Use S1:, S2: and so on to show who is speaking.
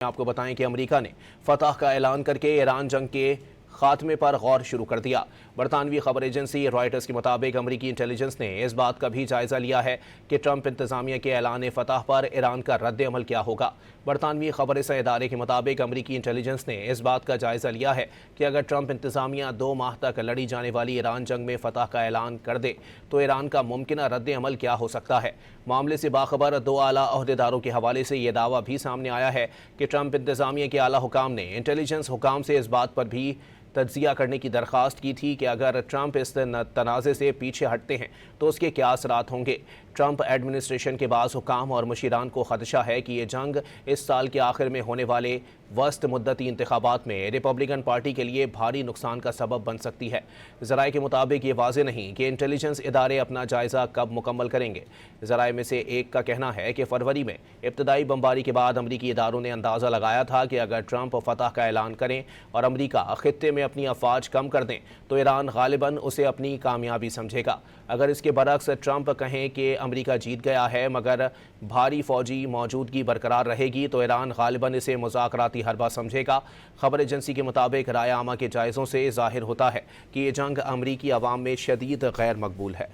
S1: آپ کو بتائیں کہ امریکہ نے فتح کا اعلان کر کے ایران جنگ کے خاتمے پر غور شروع کر دیا۔ برطانوی خبر ایجنسی رائٹرز کے مطابق امریکی انٹیلیجنس نے اس بات کا بھی جائزہ لیا ہے کہ ٹرمپ انتظامیہ کے اعلان فتح پر ایران کا رد عمل کیا ہوگا۔ برطانوی خبر رساں ادارے کے مطابق امریکی انٹیلیجنس نے اس بات کا جائزہ لیا ہے کہ اگر ٹرمپ انتظامیہ 2 ماہ تک لڑی جانے والی ایران جنگ میں فتح کا اعلان کر دے تو ایران کا ممکنہ رد عمل کیا ہو سکتا ہے۔ معاملے سے باخبر 2 اعلیٰ عہدیداروں کے حوالے سے یہ دعویٰ بھی سامنے آیا ہے کہ ٹرمپ انتظامیہ کے اعلیٰ حکام نے انٹیلیجنس حکام سے اس بات پر بھی تجزیہ کرنے کی درخواست کی تھی کہ اگر ٹرمپ اس تنازع سے پیچھے ہٹتے ہیں تو اس کے کیا اثرات ہوں گے۔ ٹرمپ ایڈمنسٹریشن کے بعض حکام اور مشیران کو خدشہ ہے کہ یہ جنگ اس سال کے آخر میں ہونے والے وسط مدتی انتخابات میں ریپبلکن پارٹی کے لیے بھاری نقصان کا سبب بن سکتی ہے۔ ذرائع کے مطابق یہ واضح نہیں کہ انٹیلیجنس ادارے اپنا جائزہ کب مکمل کریں گے۔ ذرائع میں سے ایک کا کہنا ہے کہ فروری میں ابتدائی بمباری کے بعد امریکی اداروں نے اندازہ لگایا تھا کہ اگر ٹرمپ فتح کا اعلان کریں اور امریکہ خطے میں اپنی افواج کم کر دیں تو ایران غالباً اسے اپنی کامیابی سمجھے گا۔ اگر اس کے برعکس ٹرمپ کہیں کہ امریکہ جیت گیا ہے مگر بھاری فوجی موجودگی برقرار رہے گی تو ایران غالباً اسے مذاکراتی حربہ سمجھے گا۔ خبر ایجنسی کے مطابق رائے عامہ کے جائزوں سے ظاہر ہوتا ہے کہ یہ جنگ امریکی عوام میں شدید غیر مقبول ہے۔